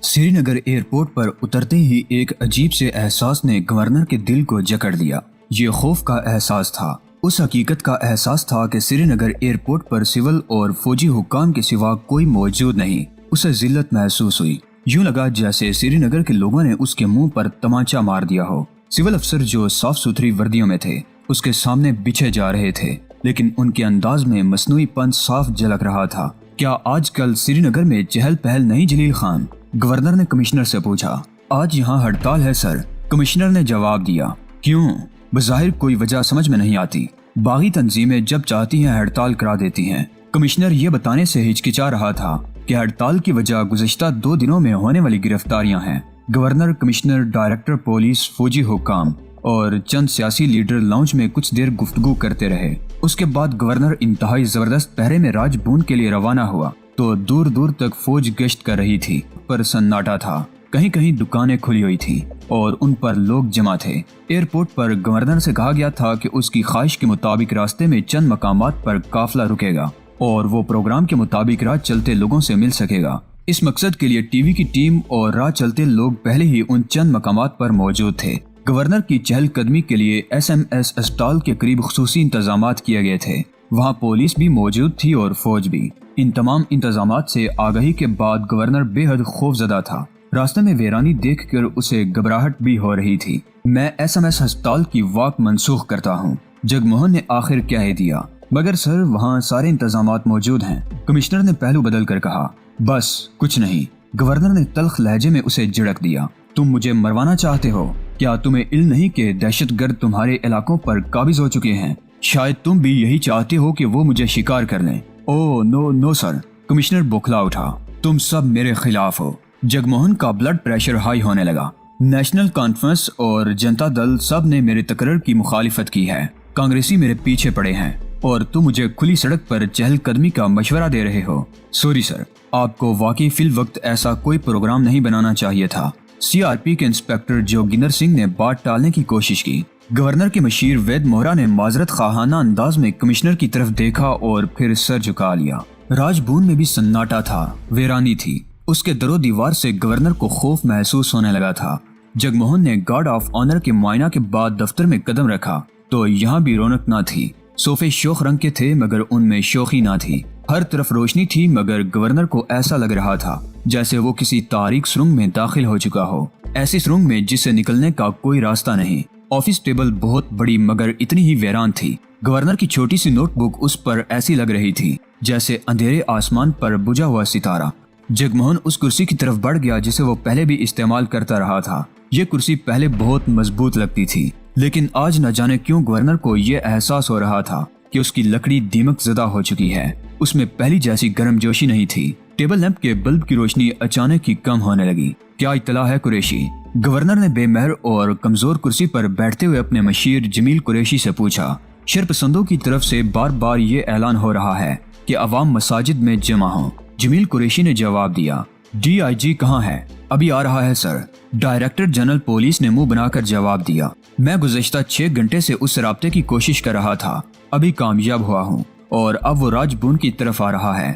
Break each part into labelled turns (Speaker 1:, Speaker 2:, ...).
Speaker 1: श्री नगर airport पर उतरते ही एक अजीब से एहसास ने गवर्नर के दिल को जकड़ लिया। ये खौफ का एहसास था, उस हकीकत का एहसास था कि श्रीनगर एयरपोर्ट पर सिविल और फौजी हुक्काम के सिवा कोई मौजूद नहीं। उसे जिल्लत महसूस हुई। यूं लगा जैसे श्रीनगर के लोगों ने उसके मुंह पर तमाचा मार दिया हो। सिविल अफसर जो साफ सुथरी वर्दियों में थे उसके सामने बिछे जा रहे थे, लेकिन उनके अंदाज में मसनूईपन साफ झलक रहा था। क्या आजकल श्रीनगर में चहल पहल नहीं जलील खान? गवर्नर ने कमिश्नर से पूछा। आज यहाँ हड़ताल है सर, कमिश्नर ने जवाब दिया। क्यों? बज़ाहिर कोई वजह समझ में नहीं आती। बागी तंजीमें जब चाहती हैं हड़ताल करा देती हैं। कमिश्नर ये बताने से हिचकिचा रहा था कि हड़ताल की वजह गुज़श्ता 2 दिनों में होने वाली गिरफ्तारियां हैं। गवर्नर, कमिश्नर, डायरेक्टर पुलिस, फौजी हुक्काम और चंद सियासी लीडर लाउंज में कुछ देर गुफ्तगू करते रहे। उसके बाद गवर्नर इंतहाई जबरदस्त पहरे में राजबूंद के लिए रवाना हुआ तो दूर दूर तक फौज गश्त कर रही थी, पर सन्नाटा था। कहीं कहीं दुकानें खुली हुई थी और उन पर लोग जमा थे। एयरपोर्ट पर गवर्नर से कहा गया था कि उसकी ख्वाहिश के मुताबिक रास्ते में चंद मकामात पर काफिला रुकेगा और वो प्रोग्राम के मुताबिक राह चलते लोगों से मिल सकेगा। इस मकसद के लिए टीवी की टीम और राह चलते लोग पहले ही उन चंद मकामात पर मौजूद थे। गवर्नर की चहलकदमी के लिए SMS अस्पताल के करीब खुसूसी इंतजामात किए गए थे। वहाँ पुलिस भी मौजूद थी और फौज भी। इन तमाम इंतजामात से आगाही के बाद गवर्नर बेहद खौफजदा था। रास्ते में वीरानी देखकर उसे घबराहट भी हो रही थी। मैं SMS अस्पताल की वाक मंसूख करता हूँ, जगमोहन ने आखिर कह ही दिया। मगर सर, वहाँ सारे इंतजामात मौजूद हैं, कमिश्नर ने पहलू बदल कर कहा। बस कुछ नहीं, गवर्नर ने तल्ख लहजे में उसे झिड़क दिया। तुम मुझे मरवाना चाहते हो? क्या तुम्हें इल्म नहीं कि दहशतगर्द तुम्हारे इलाकों पर काबिज हो चुके हैं? शायद तुम भी यही चाहते हो कि वो मुझे शिकार कर लें। Oh no no sir, commissioner बौखला उठा। तुम सब मेरे खिलाफ हो। जगमोहन का ब्लड प्रेशर हाई होने लगा। नेशनल कॉन्फ्रेंस और जनता दल सब ने मेरे तकरीर की मुखालिफत की है। कांग्रेसी मेरे पीछे पड़े हैं और तुम मुझे खुली सड़क पर चहलकदमी का मशवरा दे रहे हो। सॉरी सर, आपको वाकई फिल वक्त ऐसा कोई प्रोग्राम नहीं बनाना चाहिए था। CRP के इंस्पेक्टर जोगिंदर सिंह ने बात टालने की कोशिश की। गवर्नर के मशीर वैद मोहरा ने माजरत खाहाना अंदाज में कमिश्नर की तरफ देखा और फिर सर झुका लिया। राजभवन में भी सन्नाटा था, वीरानी थी। उसके दरो दीवार से गवर्नर को खौफ महसूस होने लगा था। जगमोहन ने गार्ड ऑफ ऑनर के मुआयना के बाद दफ्तर में कदम रखा तो यहाँ भी रौनक न थी। सोफे शोख रंग के थे मगर उनमें शोखी न थी। हर तरफ रोशनी थी मगर गवर्नर को ऐसा लग रहा था जैसे वो किसी तारीक सुरंग में दाखिल हो चुका हो, ऐसी सुरंग में जिससे निकलने का कोई रास्ता नहीं। ऑफिस टेबल बहुत बड़ी मगर इतनी ही वीरान थी। गवर्नर की छोटी सी नोटबुक उस पर ऐसी लग रही थी जैसे अंधेरे आसमान पर बुझा हुआ सितारा। जगमोहन उस कुर्सी की तरफ बढ़ गया जिसे वो पहले भी इस्तेमाल करता रहा था। ये कुर्सी पहले बहुत मजबूत लगती थी, लेकिन आज न जाने क्यों गवर्नर को ये एहसास हो रहा था कि उसकी लकड़ी दीमक ज़दा हो चुकी है। उसमें पहली जैसी गर्मजोशी नहीं थी। टेबल लैंप के बल्ब की रोशनी अचानक ही कम होने लगी। क्या इत्तला है कुरैशी? गवर्नर ने बेमहर और कमजोर कुर्सी पर बैठते हुए अपने मशीर जमील कुरैशी से पूछा। शरपसंदों की तरफ से बार बार ये ऐलान हो रहा है कि अवाम मसाजिद में जमा हों। जमील कुरैशी ने जवाब दिया। DIG कहाँ है? अभी आ रहा है सर, डायरेक्टर जनरल पुलिस ने मुंह बनाकर जवाब दिया। मैं गुज़श्ता 6 घंटे से उस राब्ते की कोशिश कर रहा था, अभी कामयाब हुआ हूँ और अब वो राजभवन की तरफ आ रहा है।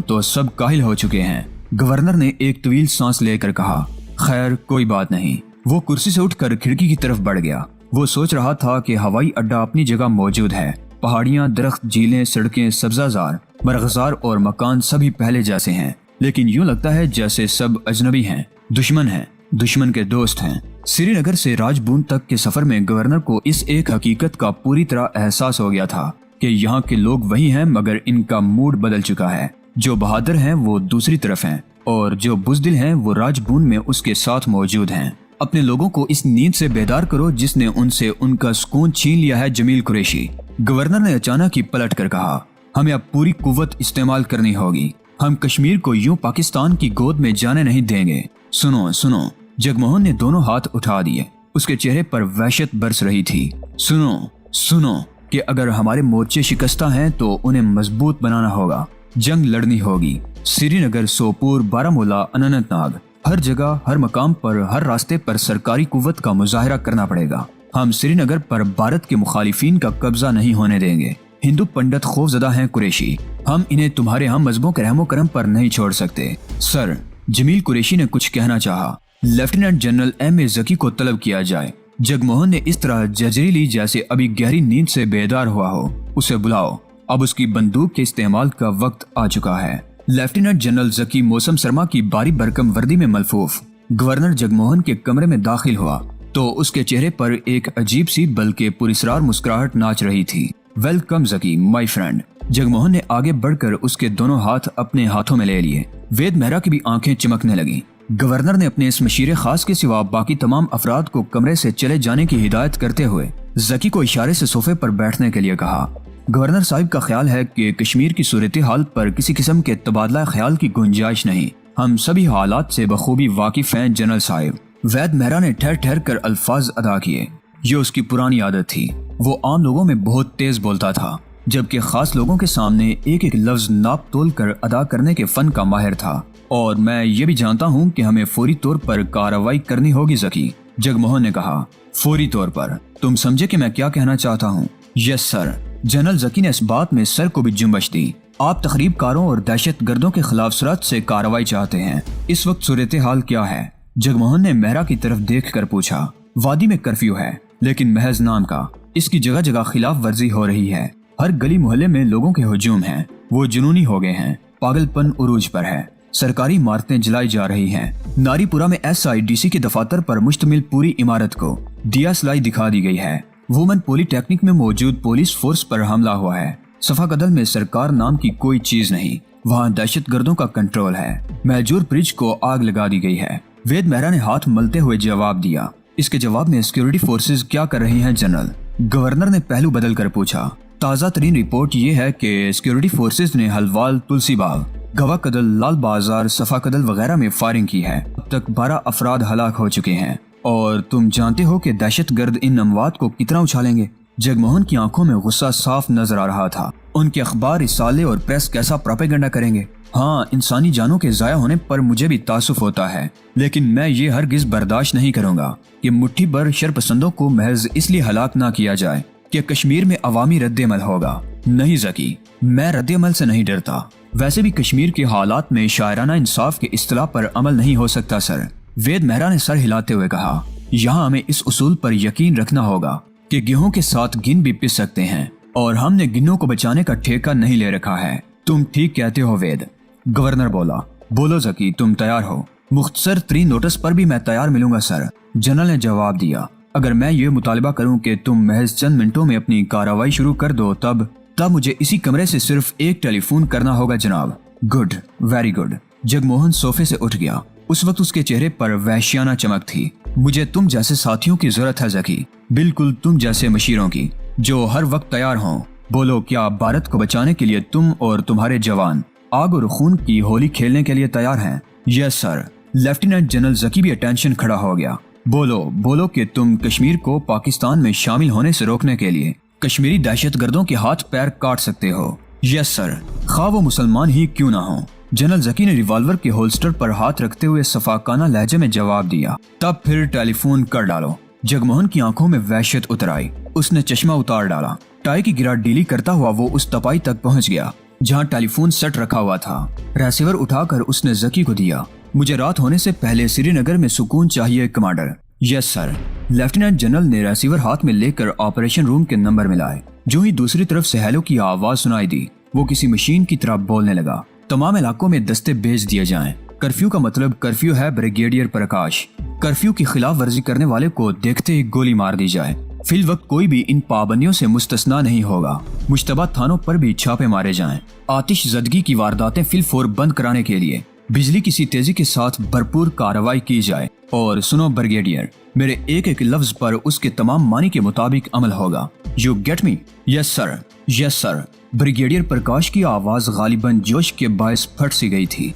Speaker 1: तो सब काहिल हो चुके हैं। गवर्नर ने एक तवील सांस लेकर कहा। खैर कोई बात नहीं। वो कुर्सी से उठकर खिड़की की तरफ बढ़ गया। वो सोच रहा था कि हवाई अड्डा अपनी जगह मौजूद है। पहाड़ियाँ, दरख्त, झीलें, सड़कें, सब्जाजार, मरग़ज़ार और मकान सभी पहले जैसे हैं, लेकिन यूं लगता है जैसे सब अजनबी हैं, दुश्मन हैं, दुश्मन के दोस्त हैं। श्रीनगर से राजबूंद तक के सफर में गवर्नर को इस एक हकीकत का पूरी तरह एहसास हो गया था कि यहाँ के लोग वही हैं मगर इनका मूड बदल चुका है। जो बहादुर हैं वो दूसरी तरफ हैं और जो बुज़दिल हैं वो राजबूंद में उसके साथ मौजूद हैं। अपने लोगों को इस नींद से बेदार करो जिसने उनसे उनका सुकून छीन लिया है। जमील कुरैशी, गवर्नर ने अचानक ही पलट कर कहा। हमें अब पूरी कुव्वत इस्तेमाल करनी होगी। हम कश्मीर को यूं पाकिस्तान की गोद में जाने नहीं देंगे। सुनो सुनो, जगमोहन ने दोनों हाथ उठा दिए। उसके चेहरे पर वहशत बरस रही थी। सुनो सुनो कि अगर हमारे मोर्चे शिकस्ता हैं तो उन्हें मजबूत बनाना होगा, जंग लड़नी होगी। श्रीनगर, सोपोर, बारामूला, अनंतनाग, हर जगह, हर मकाम पर, हर रास्ते पर सरकारी कुव्वत का मुजाहिरा करना पड़ेगा। हम श्रीनगर पर भारत के मुखालिफिन का कब्जा नहीं होने देंगे। हिंदू पंडित खौफजदा हैं कुरैशी, हम इन्हें तुम्हारे हम मजहबों के रहमो करम पर नहीं छोड़ सकते। सर, जमील कुरैशी ने कुछ कहना चाहा। Lieutenant general M.A. ज़की को तलब किया जाए। जगमोहन ने इस तरह जजरी ली जैसे अभी गहरी नींद से बेदार हुआ हो। उसे बुलाओ, अब उसकी बंदूक के इस्तेमाल का वक्त आ चुका है। लेफ्टिनेंट जनरल ज़की मौसम सरमा की बारी भरकम वर्दी में मलफूफ गवर्नर जगमोहन के कमरे में दाखिल हुआ तो उसके चेहरे पर एक अजीब सी बल्कि पुरस्कार मुस्कुराहट नाच रही थी। Welcome Zaki my friend. Jagmohan ने आगे बढ़कर उसके दोनों हाथ अपने हाथों में ले लिए। वेद मेहरा की भी आंखें चमकने लगी। गवर्नर ने अपने इस मशीरे खास के सिवा बाकी तमाम अफराद को कमरे से चले जाने की हिदायत करते हुए ज़की को इशारे से सोफे पर बैठने के लिए कहा। गवर्नर साहब का ख्याल है कि कश्मीर की सूरत हाल पर किसी किस्म के तबादला ख्याल की गुंजाइश नहीं। हम सभी हालात से बखूबी वाकिफ हैं जनरल साहब। वैद मेहरा ने ठहर ठहर कर अल्फाज अदा किए। ये उसकी पुरानी आदत थी। वो आम लोगों में बहुत तेज बोलता था, जबकि खास लोगों के सामने एक एक लफ्ज नाप तोल कर अदा करने के फन का माहिर था। और मैं ये भी जानता हूँ कि हमें फौरी तौर पर कार्रवाई करनी होगी ज़की। जगमोहन ने कहा। फौरी तौर पर? तुम समझे कि मैं क्या कहना चाहता हूँ? Yes sir. जनरल ज़की ने इस बात में सर को भी जुम्बश दी। आप तखरीबकारों और दहशत गर्दों के खिलाफ सरहद से कार्रवाई चाहते हैं। इस वक्त सूरत हाल क्या है? जगमोहन ने मेहरा की तरफ देख कर पूछा। वादी में कर्फ्यू है, लेकिन महज नाम का। इसकी जगह जगह खिलाफ वर्जी हो रही है। हर गली मोहल्ले में लोगों के हुजूम हैं। वो जुनूनी हो गए हैं। पागलपन उरूज पर है। सरकारी इमारतें जलाई जा रही हैं। नारीपुरा में SIDC के दफातर पर मुश्तमिल पूरी इमारत को दिया सलाई दिखा दी गई है। वुमन पॉलिटेक्निक में मौजूद पुलिस फोर्स पर हमला हुआ है। सफा कदल में सरकार नाम की कोई चीज नहीं। वहाँ दहशत गर्दों का कंट्रोल है। मैजूर ब्रिज को आग लगा दी गई है। वेद मेहरा ने हाथ मलते हुए जवाब दिया। इसके जवाब में सिक्योरिटी फोर्सेस क्या कर रही हैं जनरल? गवर्नर ने पहलू बदल कर पूछा। ताज़ा तरीन रिपोर्ट ये है कि सिक्योरिटी फोर्सेस ने हलवाल, तुलसी बाग, गवा कदल, लाल बाजार, सफा कदल वगैरह में फायरिंग की है। अब तक 12 अफराद हलाक हो चुके हैं। और तुम जानते हो कि दहशत गर्द इन अमवात को कितना उछालेंगे? जगमोहन की आंखों में गुस्सा साफ नजर आ रहा था। उनके अखबार, रिसाले और प्रेस कैसा प्रोपेगेंडा करेंगे? हाँ, इंसानी जानों के जाया होने पर मुझे भी तासुफ होता है, लेकिन मैं ये हरगिज बर्दाश्त नहीं करूंगा कि मुट्ठी भर शरपसंदों को महज इसलिए हलाक ना किया जाए कि कश्मीर में अवामी रद्द-ए-अमल होगा। नहीं ज़की, मैं रद्द-ए-अमल से नहीं डरता। वैसे भी कश्मीर के हालात में शायराना इंसाफ के इस्तिलाह पर अमल नहीं हो सकता सर। वेद मेहरा ने सर हिलाते हुए कहा। यहाँ हमें इस उसूल पर यकीन रखना होगा कि गेहूं के साथ गिन भी पिस सकते हैं, और हमने गिन्नों को बचाने का ठेका नहीं ले रखा है। तुम ठीक कहते हो वेद। गवर्नर बोला। बोलो ज़की, तुम तैयार हो? मुख्तसर तरीन नोटिस पर भी मैं तैयार मिलूंगा सर। जनरल ने जवाब दिया। अगर मैं ये मुतालबा करूं कि तुम महज चंद मिनटों में अपनी कार्रवाई शुरू कर दो, तब मुझे इसी कमरे से सिर्फ एक टेलीफोन करना होगा जनाब। Good, very good. जगमोहन सोफे से उठ गया। उस वक्त उसके चेहरे पर वहशियाना चमक थी। मुझे तुम जैसे साथियों की जरूरत है ज़की, बिल्कुल तुम जैसे मशीरों की, जो हर वक्त तैयार हों। बोलो, क्या भारत को बचाने के लिए तुम और तुम्हारे जवान आग और खून की होली खेलने के लिए तैयार हैं? Yes sir. Lieutenant general Zaki भी अटेंशन खड़ा हो गया। बोलो कि तुम कश्मीर को पाकिस्तान में शामिल होने से रोकने के लिए कश्मीरी दहशत गर्दों के हाथ पैर काट सकते हो। यस सर, खा वो मुसलमान ही क्यों ना हो। जनरल ज़की ने रिवॉल्वर के होल्स्टर पर हाथ रखते हुए सफाकाना लहजे में जवाब दिया। तब फिर टेलीफोन कर डालो। जगमोहन की आंखों में वहशत उतर आई। उसने चश्मा उतार डाला। टाई की गिरा डीली करता हुआ वो उस तपाई तक पहुंच गया जहां टेलीफोन सेट रखा हुआ था। रिसीवर उठाकर उसने ज़की को दिया। मुझे रात होने से पहले श्रीनगर में सुकून चाहिए commander. Yes sir. Lieutenant general ने रिसीवर हाथ में लेकर ऑपरेशन रूम के नंबर मिलाए। जो ही दूसरी तरफ से हेलो की आवाज सुनाई दी, वो किसी मशीन की तरह बोलने लगा। तमाम इलाकों में दस्ते भेज दिए जाएं। कर्फ्यू का मतलब कर्फ्यू है ब्रिगेडियर प्रकाश। कर्फ्यू की खिलाफ वर्जी करने वाले को देखते ही गोली मार दी जाए। फिल वक्त कोई भी इन पाबंदियों से मुस्तस्ना नहीं होगा। मुश्तबा थानों पर भी छापे मारे जाएं। आतिश ज़दगी की वारदातें फिलफौर बंद कराने के लिए बिजली की सी तेजी के साथ भरपूर कार्रवाई की जाए। और सुनो ब्रिगेडियर, मेरे एक एक लफ्ज पर उसके तमाम मानी के मुताबिक अमल होगा। You get me? Yes sir, yes sir. Brigadier Prakash की आवाज गालिबन जोश के बायस फट सी गई थी।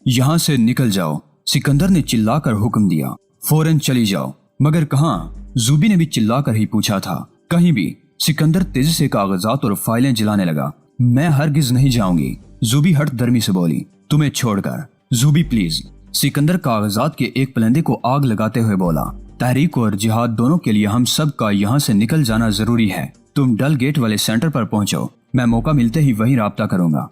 Speaker 1: यहाँ से निकल जाओ, सिकंदर ने चिल्लाकर हुक्म दिया। फौरन चली जाओ। मगर कहाँ? जूबी ने भी चिल्लाकर ही पूछा था। कहीं भी। सिकंदर तेजी से कागजात और फाइलें जलाने लगा। मैं हरगिज नहीं जाऊंगी, जूबी हट दर्मी से बोली, तुम्हें छोड़कर। जूबी प्लीज। सिकंदर कागजात के एक पलंदे को आग लगाते हुए बोला। तहरीक और जिहाद दोनों के लिए हम सब का यहाँ से निकल जाना जरूरी है। तुम डल गेट वाले सेंटर पर पहुंचो। मैं मौका मिलते ही वहीं राब्ता करूंगा।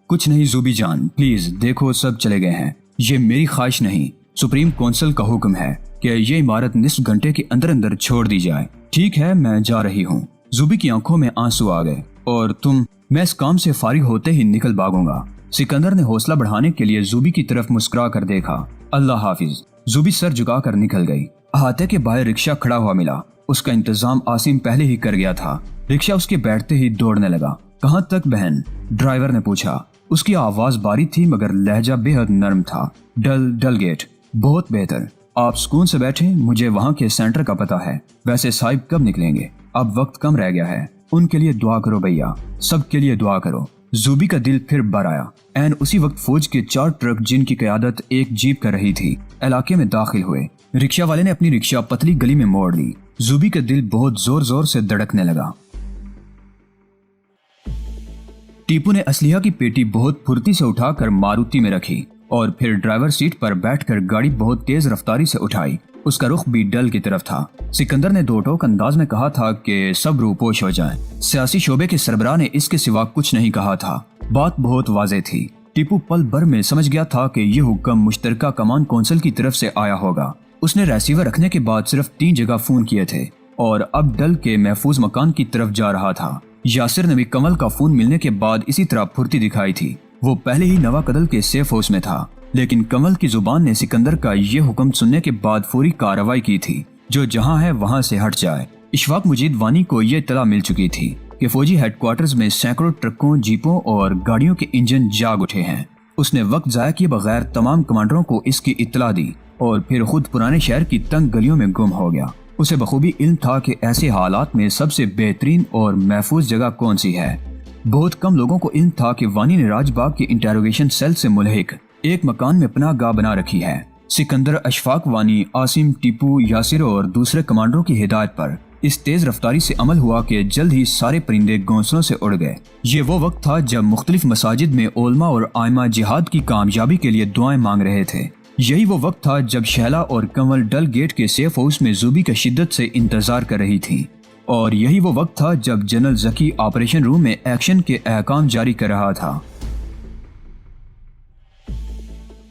Speaker 1: कुछ नहीं जूबी जान, प्लीज देखो सब चले गए हैं। ये मेरी ख्वाहिश नहीं, सुप्रीम काउंसिल का हुक्म है कि ये इमारत निस्फ घंटे के अंदर अंदर छोड़ दी जाए। ठीक है, मैं जा रही हूँ। जूबी की आंखों में आंसू आ गए। और तुम? मैं इस काम से फारिग होते ही निकल भागूंगा। सिकंदर ने हौसला बढ़ाने के लिए जूबी की तरफ मुस्कुरा कर देखा। अल्लाह हाफिज। जूबी सर झुकाकर निकल गई। अहाते के बाहर रिक्शा खड़ा हुआ मिला। उसका इंतजाम आसिम पहले ही कर गया था। रिक्शा उसके बैठते ही दौड़ने लगा। कहाँ तक बहन? ड्राइवर ने पूछा। उसकी आवाज बारीक थी मगर लहजा बेहद नरम था। डल गेट। बहुत बेहतर। आप सुकून से बैठे, मुझे वहाँ के सेंटर का पता है। वैसे साहिब कब निकलेंगे? अब वक्त कम रह गया है। उनके लिए दुआ करो भैया, सबके लिए दुआ करो। जूबी का दिल फिर भर आया। एन उसी वक्त फौज के 4 ट्रक जिनकी क़यादत एक जीप कर रही थी इलाके में दाखिल हुए। रिक्शा वाले ने अपनी रिक्शा पतली गली में मोड़ ली। जूबी का दिल बहुत जोर जोर से धड़कने लगा। टीपू ने असलिया की पेटी बहुत फुर्ती से उठाकर मारुति में रखी और फिर ड्राइवर सीट पर बैठकर गाड़ी बहुत तेज रफ्तारी से उठाई। उसका रुख भी डल की तरफ था। सिकंदर ने दो टोक अंदाज में कहा था कि सब रूपोश हो जाएं। सियासी शोबे के सरबराह ने इसके सिवा कुछ नहीं कहा था। बात बहुत वाज़ेह थी। टीपू पल भर में समझ गया था कि ये हुक्म मुश्तरका कमान कौंसिल की तरफ से आया होगा। उसने रेसीवर रखने के बाद सिर्फ 3 जगह फोन किए थे और अब डल के महफूज मकान की तरफ जा रहा था। यासिर ने भी कमल का फोन मिलने के बाद इसी तरह फुर्ती दिखाई थी। वो पहले ही नवा कदल के सेफ हाउस में था, लेकिन कमल की जुबान ने सिकंदर का ये हुक्म सुनने के बाद फौरी कार्रवाई की थी, जो जहां है वहां से हट जाए। इशफाक मुजीद वानी को ये इत्तला मिल चुकी थी कि फौजी हेडक्वार्टर्स में सैकड़ों ट्रकों, जीपों और गाड़ियों के इंजन जाग उठे हैं। उसने वक्त जाया किए बगैर तमाम कमांडरों को इसकी इत्तला दी और फिर खुद पुराने शहर की तंग गलियों में गुम हो गया। उसे बखूबी इल्म था कि ऐसे हालात में सबसे बेहतरीन और महफूज जगह कौन सी है। बहुत कम लोगों को इल्म था कि वानी ने राजबाग के इंटेरोगेशन सेल से मुल्हिक एक मकान में पनाह गाह बना रखी है। सिकंदर, अशफाक वानी, आसिम, टीपू, यासिर और दूसरे कमांडरों की हिदायत पर इस तेज रफ्तारी से अमल हुआ कि जल्द ही सारे परिंदे घोंसलों से उड़ गए। ये वो वक्त था जब मुख्तलिफ मसाजिद में उलमा और आइमा जिहाद की कामयाबी के लिए दुआएं मांग रहे थे। यही वो वक्त था जब शैला और कंवल डल गेट के सेफ हाउस में जूबी का शिद्दत से इंतजार कर रही थी। और यही वो वक्त था जब जनरल जकी ऑपरेशन रूम में एक्शन के अहकाम जारी कर रहा था।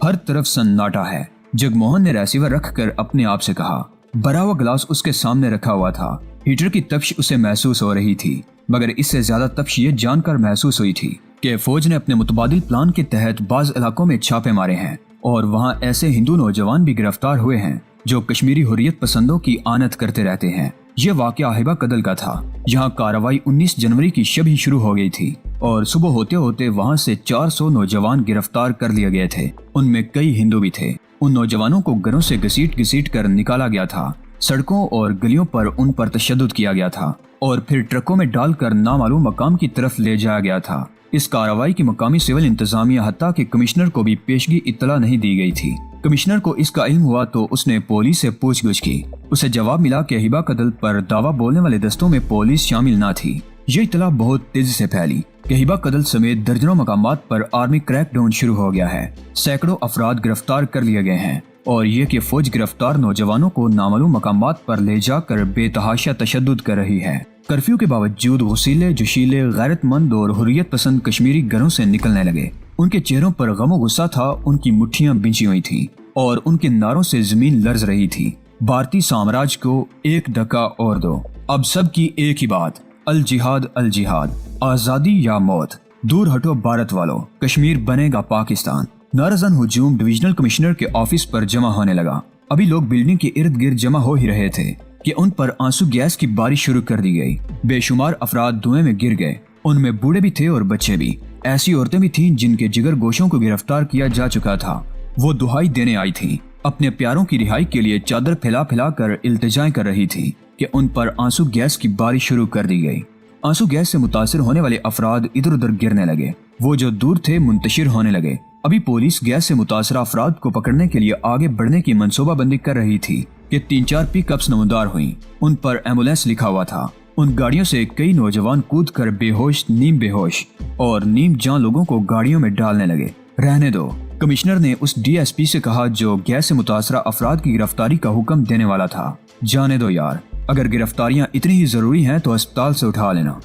Speaker 1: हर तरफ सन्नाटा है। जगमोहन ने रेसीवर रखकर अपने आप से कहा। भरा हुआ गिलास उसके सामने रखा हुआ था। हीटर की तपश उसे महसूस हो रही थी, मगर इससे ज्यादा तपश ये जानकर महसूस हुई थी कि फौज ने अपने मुतबादिल प्लान के तहत बाज इलाकों में छापे मारे हैं और वहाँ ऐसे हिंदू नौजवान भी गिरफ्तार हुए हैं जो कश्मीरी हुर्रियत पसंदों की आनत करते रहते हैं। ये वाक़या हिबा कदल का था। यहाँ कार्रवाई 19 जनवरी की शब ही शुरू हो गई थी और सुबह होते होते वहाँ से 400 नौजवान गिरफ्तार कर लिए गए थे। उनमें कई हिंदू भी थे। उन नौजवानों को घरों से घसीट कर निकाला गया था। सड़कों और गलियों पर उन पर तशद्दुद किया गया था और फिर ट्रकों में डालकर नामालूम मकाम की तरफ ले जाया गया था। इस कार्रवाई की मकामी सिविल इंतजामिया हत्ता के कमिश्नर को भी पेशगी इत्तला नहीं दी गई थी। कमिश्नर को इसका इल्म हुआ तो उसने पुलिस से पूछगछ की। उसे जवाब मिला कि हिबा कदल पर दावा बोलने वाले दस्तों में पुलिस शामिल न थी। ये इत्तला बहुत तेजी से फैली कि हिबा कदल समेत दर्जनों मकामात पर आर्मी क्रैकडाउन शुरू हो गया है। सैकड़ों अफराद गिरफ्तार कर लिए गए हैं और ये कि फौज गिरफ्तार नौजवानों को नामालूम मकामात पर ले जाकर बेतहाशा तशद्दुद कर रही है। कर्फ्यू के बावजूद वसीले, जोशीले, गैरतमंद और हुर्रियत पसंद कश्मीरी घरों से निकलने लगे। उनके चेहरों पर गम गुस्सा था। उनकी मुट्ठियां बिंची हुई थी और उनके नारों से जमीन लर्ज रही थी। भारतीय साम्राज्य को एक धक्का और दो। अब सब की एक ही बात, अल जिहाद, आजादी या मौत। दूर हटो भारत वालों, कश्मीर बनेगा पाकिस्तान। नाराजन हुजूम डिविजनल कमिश्नर के ऑफिस पर जमा होने लगा। अभी लोग बिल्डिंग के इर्द गिर्द जमा हो ही रहे थे कि उन पर आंसू गैस की बारिश शुरू कर दी गई। बेशुमार अफराद धुएं में गिर गए। उनमें बूढ़े भी थे और बच्चे भी। ऐसी औरतें भी थीं जिनके जिगर गोशों को गिरफ्तार किया जा चुका था। वो दुहाई देने आई थी। अपने प्यारों की रिहाई के लिए चादर फैला कर इल्तिजाएं कर रही थी कि उन पर आंसू गैस की बारिश शुरू कर दी गई। आंसू गैस से मुतासिर होने वाले अफराद इधर उधर गिरने लगे। वो जो दूर थे मुंतशिर होने लगे। अभी पुलिस गैस से मुतासर अफराद को पकड़ने के लिए आगे बढ़ने की मंसूबाबंदी कर रही थी कि 3-4 पिकअप्स नमूदार हुई। उन पर एम्बुलेंस लिखा हुआ था। उन गाड़ियों से कई नौजवान कूदकर बेहोश, नीम बेहोश और नीम जान लोगों को गाड़ियों में डालने लगे। रहने दो, कमिश्नर ने उस डीएसपी से कहा जो गैस से मुतासरा अफराद की गिरफ्तारी का हुक्म देने वाला था। जाने दो यार, अगर गिरफ्तारियां इतनी ही जरूरी हैं तो अस्पताल से उठा लेना।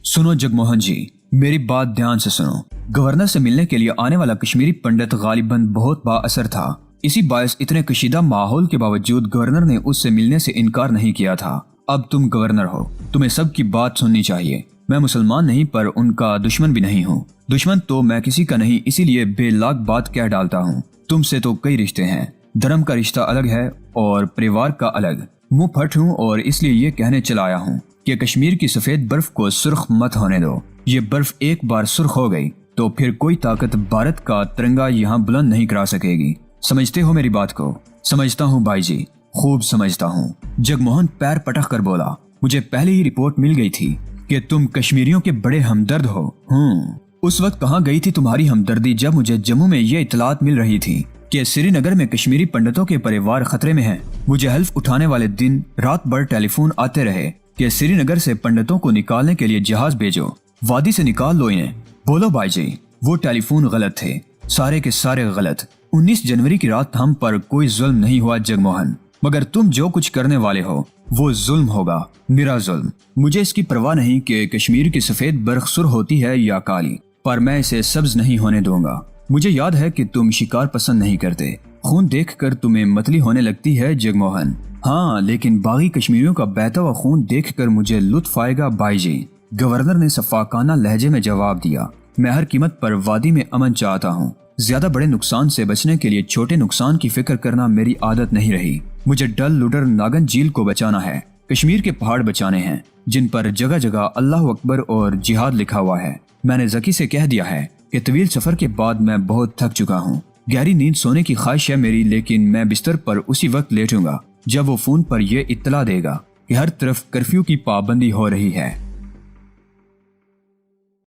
Speaker 1: सुनो जगमोहन जी, میری بات دھیان سے سنو۔ گورنر سے ملنے کے لیے آنے والا کشمیری پنڈت غالباً بہت با اثر تھا۔ اسی باعث اتنے کشیدہ ماحول کے باوجود گورنر نے اس سے ملنے سے انکار نہیں کیا تھا۔ اب تم گورنر ہو، تمہیں سب کی بات سننی چاہیے۔ میں مسلمان نہیں پر ان کا دشمن بھی نہیں ہوں۔ دشمن تو میں کسی کا نہیں، اسی لیے بے لاگ بات کہہ ڈالتا ہوں۔ تم سے تو کئی رشتے ہیں، دھرم کا رشتہ الگ ہے اور پریوار کا الگ۔ منہ پھٹ ہوں اور اس لیے یہ کہنے چلا آیا ہوں کہ کشمیر کی سفید برف کو سرخ مت ہونے دو۔ یہ برف ایک بار سرخ ہو گئی تو پھر کوئی طاقت بھارت کا ترنگا یہاں بلند نہیں کرا سکے گی۔ سمجھتے ہو میری بات کو؟ سمجھتا ہوں بھائی جی، خوب سمجھتا ہوں۔ جگموہن پیر پٹک کر بولا، مجھے پہلے ہی رپورٹ مل گئی تھی کہ تم کشمیریوں کے بڑے ہمدرد ہو۔ اس وقت کہاں گئی تھی تمہاری ہمدردی جب مجھے جموں میں یہ اطلاعات مل رہی تھی کہ سری نگر میں کشمیری پنڈتوں کے پریوار خطرے میں ہیں؟ مجھے حلف اٹھانے والے دن رات بھر ٹیلی فون آتے رہے کہ سری نگر سے پنڈتوں کو نکالنے کے لیے جہاز بھیجو، وادی سے نکال لو انہیں۔ بولو بھائی جی، وہ ٹیلی فون غلط تھے، سارے کے سارے غلط۔ 19 جنوری کی رات ہم پر کوئی ظلم نہیں ہوا جگموہن، مگر تم جو کچھ کرنے والے ہو وہ ظلم ہوگا، میرا ظلم۔ مجھے اس کی پرواہ نہیں کہ کشمیر کی سفید برف سرخ ہوتی ہے یا کالی، پر میں اسے سبز نہیں ہونے دوں گا۔ مجھے یاد ہے کہ تم شکار پسند نہیں کرتے، خون دیکھ کر تمہیں متلی ہونے لگتی ہے جگموہن۔ ہاں، لیکن باغی کشمیریوں کا بہتا ہوا خون دیکھ کر مجھے لطف آئے گا بھائی جی، گورنر نے شفاقانہ لہجے میں جواب دیا۔ میں ہر قیمت پر وادی میں امن چاہتا ہوں۔ زیادہ بڑے نقصان سے بچنے کے لیے چھوٹے نقصان کی فکر کرنا میری عادت نہیں رہی۔ مجھے ڈل لوڈر ناگن جھیل کو بچانا ہے، کشمیر کے پہاڑ بچانے ہیں جن پر جگہ جگہ اللہ اکبر اور جہاد لکھا ہوا ہے۔ میں نے ذکی سے کہہ دیا ہے کہ طویل سفر کے بعد میں بہت تھک چکا ہوں، گہری نیند سونے کی خواہش ہے میری، لیکن میں بستر پر اسی وقت لیٹوں گا جب وہ فون پر یہ اطلاع دے گا کہ ہر طرف کرفیو کی پابندی ہو رہی ہے۔